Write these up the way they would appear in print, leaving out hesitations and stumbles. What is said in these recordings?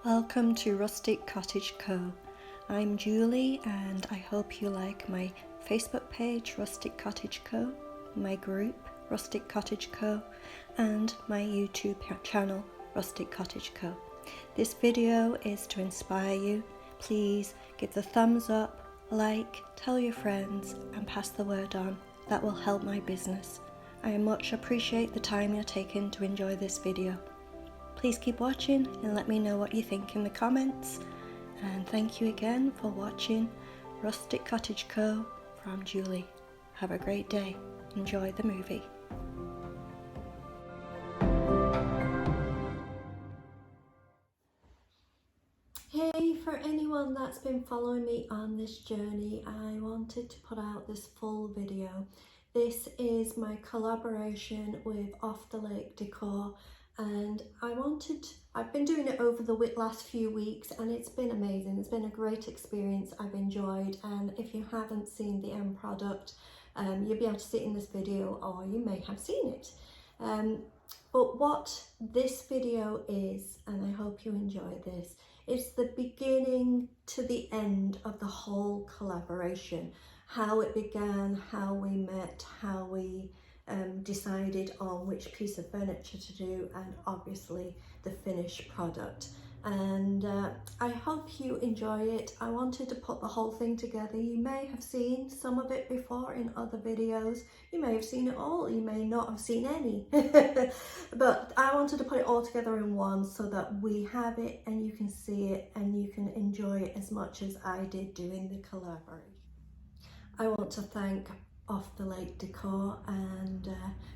Welcome to Rustic Cottage Co. I'm Julie and I hope you like my Facebook page Rustic Cottage Co, my group Rustic Cottage Co and my YouTube channel Rustic Cottage Co. This video is to inspire you. Please give the thumbs up, like, tell your friends and pass the word on. That will help my business. I much appreciate the time you're taking to enjoy this video. Please keep watching and let me know what you think in the comments. And thank you again for watching Rustic Cottage Co. from Julie. Have a great day. Enjoy the movie. Hey, for anyone that's been following me on this journey, I wanted to put out this full video. This is my collaboration with Off the Lake Decor. And I've been doing it over the last few weeks and it's been amazing. It's been a great experience. I've enjoyed, and if you haven't seen the end product, you'll be able to see it in this video, or you may have seen it. But what this video is, and I hope you enjoy this, it's the beginning to the end of the whole collaboration. How it began, how we met, how we decided on which piece of furniture to do, and obviously the finished product. And I hope you enjoy it. I wanted to put the whole thing together. You may have seen some of it before in other videos. You may have seen it all, you may not have seen any. But I wanted to put it all together in one so that we have it and you can see it and you can enjoy it as much as I did doing the collaboration. I want to thank Off the Lake Decor and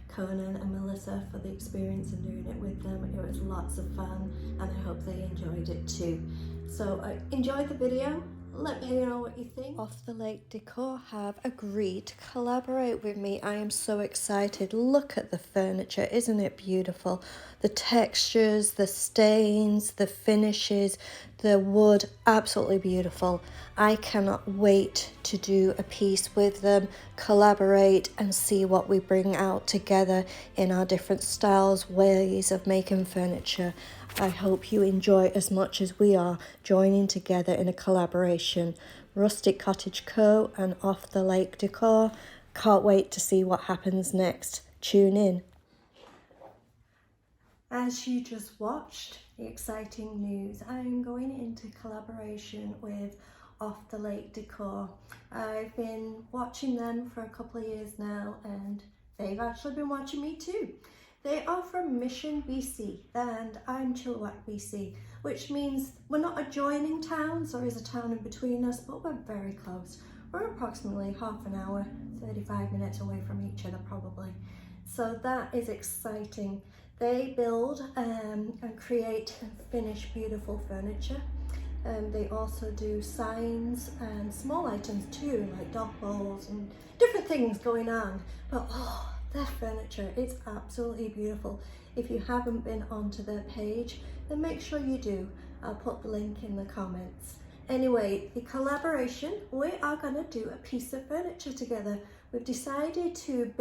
Conan and Melissa for the experience and doing it with them. It was lots of fun and I hope they enjoyed it too. So enjoy the video. Let me know what you think. Off the Lake Decor have agreed to collaborate with me. I am so excited. Look at the furniture, isn't it beautiful? The textures, the stains, the finishes, the wood, absolutely beautiful. I cannot wait to do a piece with them, collaborate and see what we bring out together in our different styles, ways of making furniture. I hope you enjoy as much as we are joining together in a collaboration. Rustic Cottage Co. and Off the Lake Decor. Can't wait to see what happens next. Tune in. As you just watched the exciting news, I'm going into collaboration with Off the Lake Decor. I've been watching them for a couple of years now and they've actually been watching me too. They are from Mission, BC, and I'm Chilliwack, BC, which means we're not adjoining towns. There is a town in between us, but we're very close. We're approximately half an hour, 35 minutes away from each other probably. So that is exciting. They build and create and finish beautiful furniture. They also do signs and small items too, like dog bowls and different things going on. But their furniture, it's absolutely beautiful. If you haven't been onto their page, then make sure you do. I'll put the link in the comments. Anyway, the collaboration, we are going to do a piece of furniture together. We've decided to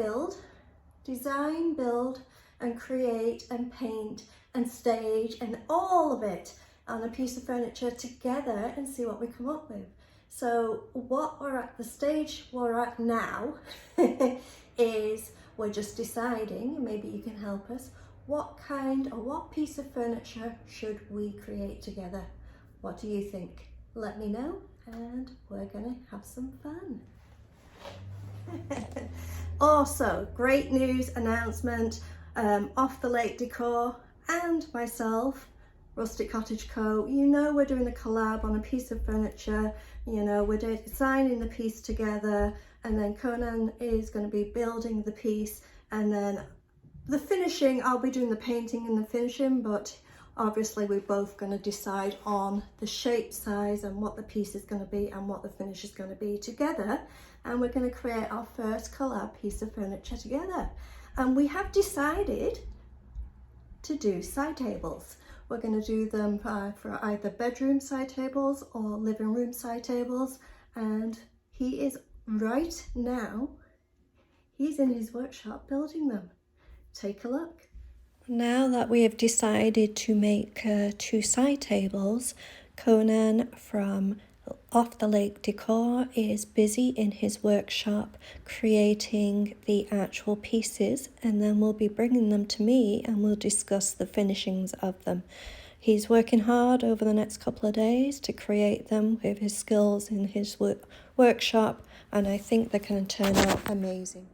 design, build and create and paint and stage and all of it on a piece of furniture together and see what we come up with. So what we're at the stage we're at now is we're just deciding, and maybe you can help us, what kind or what piece of furniture should we create together? What do you think? Let me know and we're gonna have some fun. Also, great news announcement, Off the Lake Decor and myself, Rustic Cottage Co. You know we're doing a collab on a piece of furniture. You know, we're designing the piece together and then Conan is going to be building the piece, and then the finishing, I'll be doing the painting and the finishing, but obviously we're both going to decide on the shape, size and what the piece is going to be and what the finish is going to be together, and we're going to create our first collab piece of furniture together. And we have decided to do side tables. We're going to do them for either bedroom side tables or living room side tables, and he is right now, he's in his workshop building them. Take a look. Now that we have decided to make 2 side tables, Conan from Off the Lake Decor is busy in his workshop creating the actual pieces, and then we'll be bringing them to me and we'll discuss the finishings of them. He's working hard over the next couple of days to create them with his skills in his workshop, and I think they're going to turn out amazing.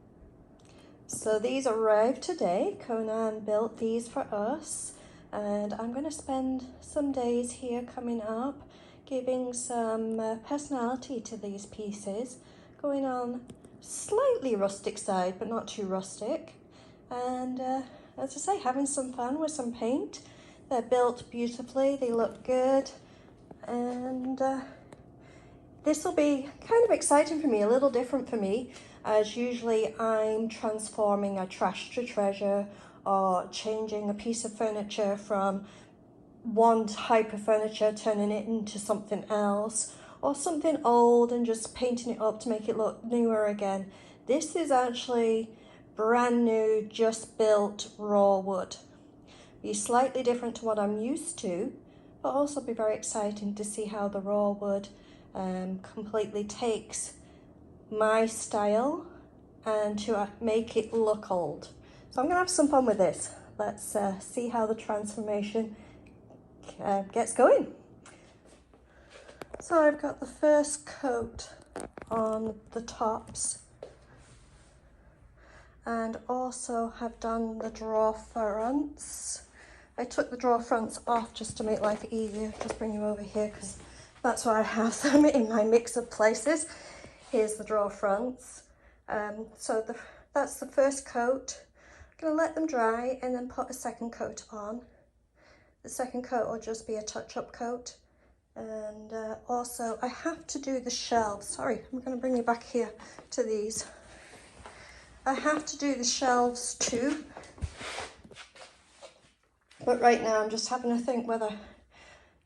So these arrived today. Conan built these for us, and I'm going to spend some days here coming up giving some personality to these pieces, going on slightly rustic side but not too rustic, and as I say, having some fun with some paint. They're built beautifully, they look good, and this will be kind of exciting for me, a little different for me, as usually I'm transforming a trash to treasure or changing a piece of furniture from one type of furniture, turning it into something else, or something old and just painting it up to make it look newer again. This is actually brand new, just built raw wood. Be slightly different to what I'm used to, but also be very exciting to see how the raw wood completely takes my style and to make it look old. So I'm gonna have some fun with this. Let's see how the transformation gets going. So I've got the first coat on the tops, and also have done the drawer fronts. I took the drawer fronts off just to make life easier. Just bring you over here because that's where I have them in my mix of places. Here's the drawer fronts. That's the first coat. I'm going to let them dry and then put a second coat on. The second coat will just be a touch-up coat. And also I have to do the shelves. Sorry, I'm going to bring you back here to these. I have to do the shelves too. But right now I'm just having to think whether,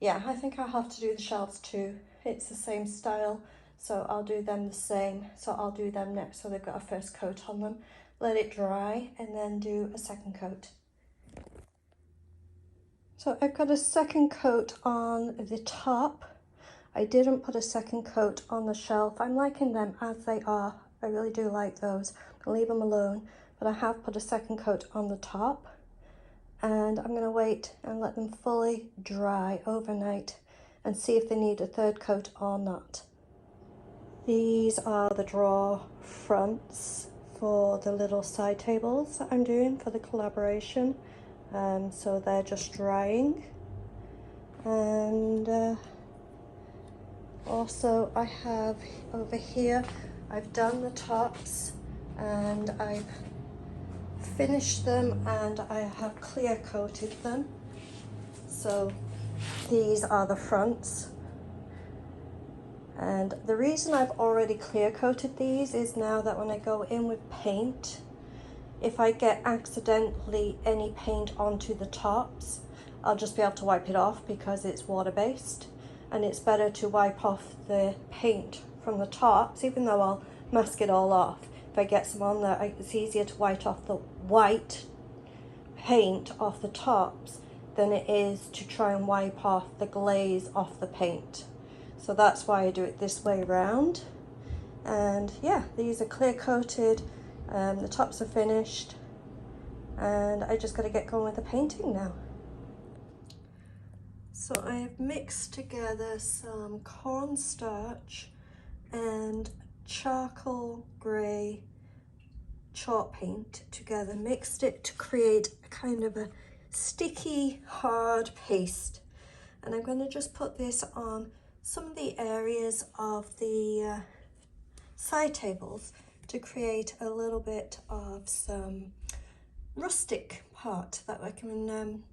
yeah, I think I'll have to do the shelves too. It's the same style, so I'll do them the same. So I'll do them next, so they've got a first coat on them. Let it dry and then do a second coat. So I've got a second coat on the top. I didn't put a second coat on the shelf. I'm liking them as they are. I really do like those. I'll leave them alone, but I have put a second coat on the top. And I'm going to wait and let them fully dry overnight and see if they need a third coat or not. These are the drawer fronts for the little side tables that I'm doing for the collaboration. So they're just drying. And also I have over here, I've done the tops and I've finished them and I have clear coated them. So these are the fronts, and the reason I've already clear coated these is now that when I go in with paint, if I get accidentally any paint onto the tops, I'll just be able to wipe it off because it's water based, and it's better to wipe off the paint from the tops, even though I'll mask it all off. If I get some on there, it's easier to wipe off the white paint off the tops than it is to try and wipe off the glaze off the paint. So that's why I do it this way around. And yeah, these are clear coated, the tops are finished, and I just got to get going with the painting now. So I have mixed together some cornstarch and charcoal grey chalk paint together, mixed it to create a kind of a sticky hard paste, and I'm going to just put this on some of the areas of the side tables to create a little bit of some rustic part that I can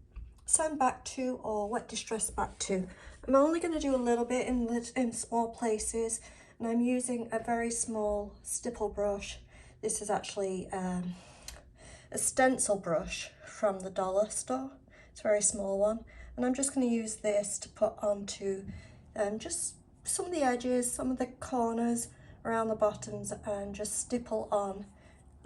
sand back to or wet distress back to. I'm only going to do a little bit in small places, and I'm using a very small stipple brush. This is actually a stencil brush from the dollar store. It's a very small one, and I'm just going to use this to put onto just some of the edges, some of the corners around the bottoms, and just stipple on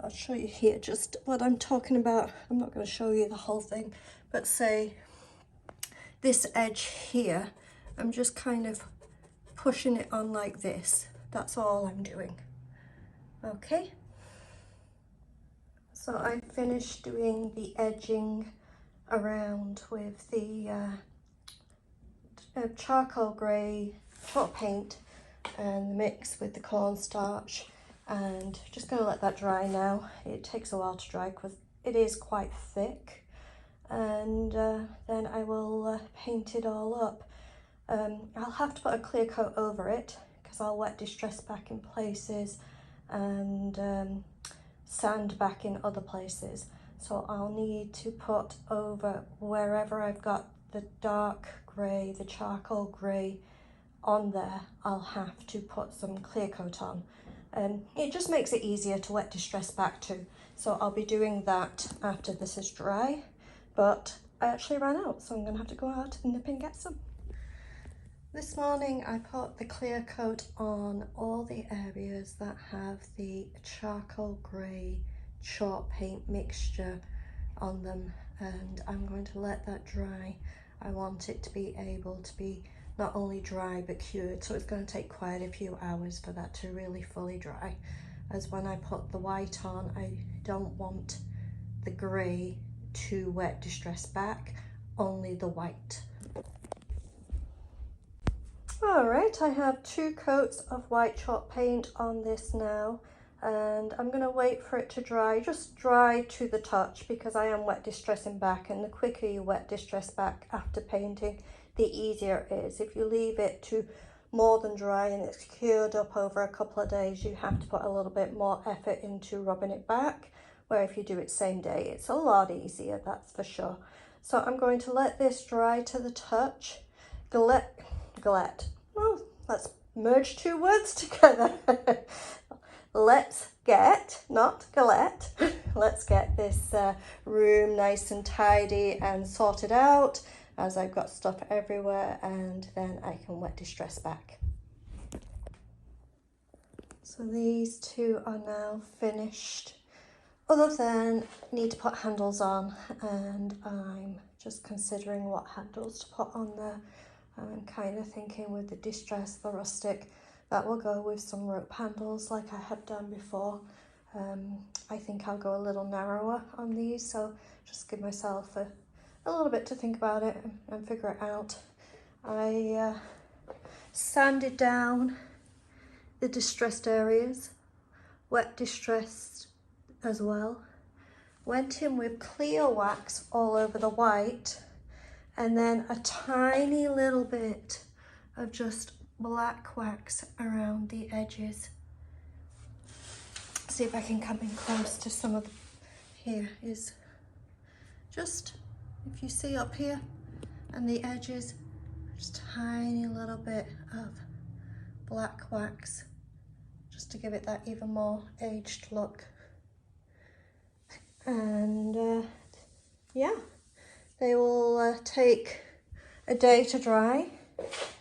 I'll show you here just what I'm talking about. I'm not going to show you the whole thing, but say this edge here, I'm just kind of pushing it on like this. That's all I'm doing. Okay. So I finished doing the edging around with the charcoal grey chalk paint and the mix with the cornstarch, and just going to let that dry now. It takes a while to dry because it is quite thick, and then I will paint it all up. I'll have to put a clear coat over it because I'll wet distress back in places and sand back in other places. So I'll need to put over wherever I've got the dark grey, the charcoal grey on there, I'll have to put some clear coat on. It just makes it easier to wet distress back to. So I'll be doing that after this is dry, but I actually ran out, so I'm gonna have to go out and nip and get some. This morning I put the clear coat on all the areas that have the charcoal grey chalk paint mixture on them, and I'm going to let that dry. I want it to be able to be not only dry but cured, so it's going to take quite a few hours for that to really fully dry, as when I put the white on, I don't want the grey to wet distress back, only the white. Alright, I have 2 coats of white chalk paint on this now, and I'm going to wait for it to dry, just dry to the touch, because I am wet distressing back, and the quicker you wet distress back after painting, the easier it is. If you leave it to more than dry and it's cured up over a couple of days, you have to put a little bit more effort into rubbing it back, where if you do it same day, it's a lot easier, that's for sure. So I'm going to let this dry to the touch. Well, let's merge 2 words together. Let's get, not galette, let's get this room nice and tidy and sorted out, as I've got stuff everywhere, and then I can wet distress back. So these 2 are now finished, other than need to put handles on, and I'm just considering what handles to put on there. I'm kind of thinking with the distress, the rustic, that will go with some rope handles like I have done before. I think I'll go a little narrower on these, so just give myself a little bit to think about it and figure it out. I sanded down the distressed areas, wet distressed as well, went in with clear wax all over the white, and then a tiny little bit of just black wax around the edges. See if I can come in close to some of the, here is just, if you see up here and the edges, just a tiny little bit of black wax, just to give it that even more aged look. And yeah, they will take a day to dry,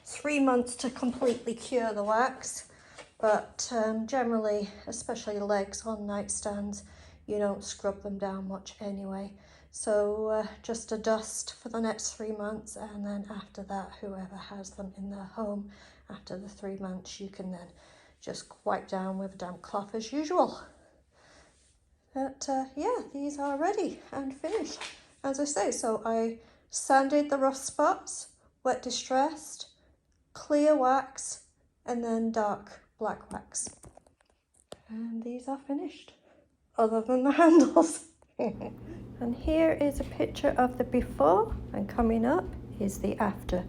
3 months to completely cure the wax, but generally, especially legs on nightstands, you don't scrub them down much anyway. So just a dust for the next 3 months, and then after that, whoever has them in their home, after the 3 months, you can then just wipe down with a damp cloth as usual. But yeah, these are ready and finished, as I say. So I sanded the rough spots, wet distressed, clear wax, and then dark black wax. And these are finished, other than the handles. And here is a picture of the before, and coming up is the after.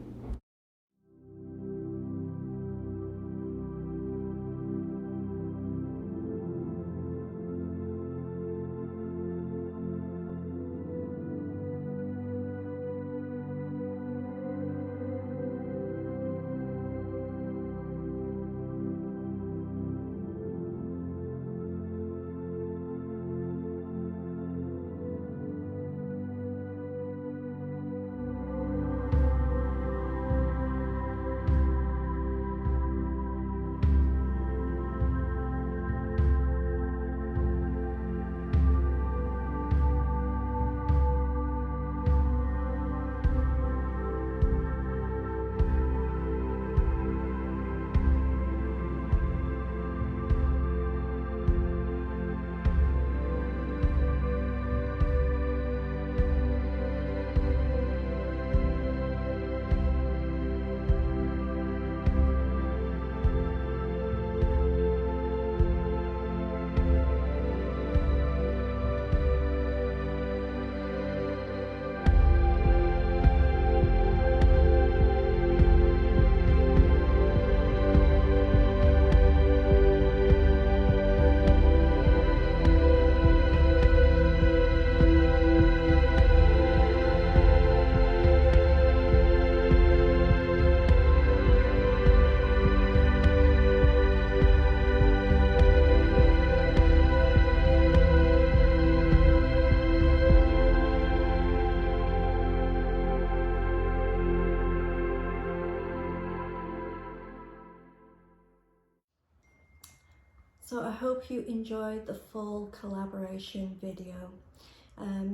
So I hope you enjoyed the full collaboration video.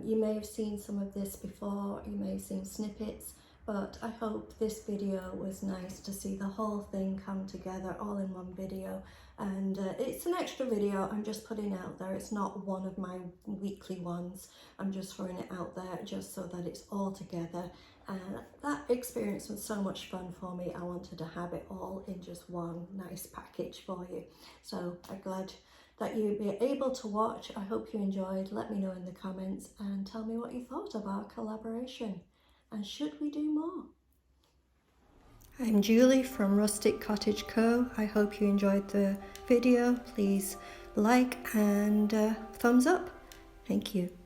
You may have seen some of this before, you may have seen snippets, but I hope this video was nice to see the whole thing come together all in one video. And it's an extra video I'm just putting out there. It's not one of my weekly ones. I'm just throwing it out there just so that it's all together. And that experience was so much fun for me. I wanted to have it all in just one nice package for you. So I'm glad that you'll be able to watch. I hope you enjoyed. Let me know in the comments and tell me what you thought of our collaboration. And should we do more? I'm Julie from Rustic Cottage Co. I hope you enjoyed the video. Please like and thumbs up. Thank you.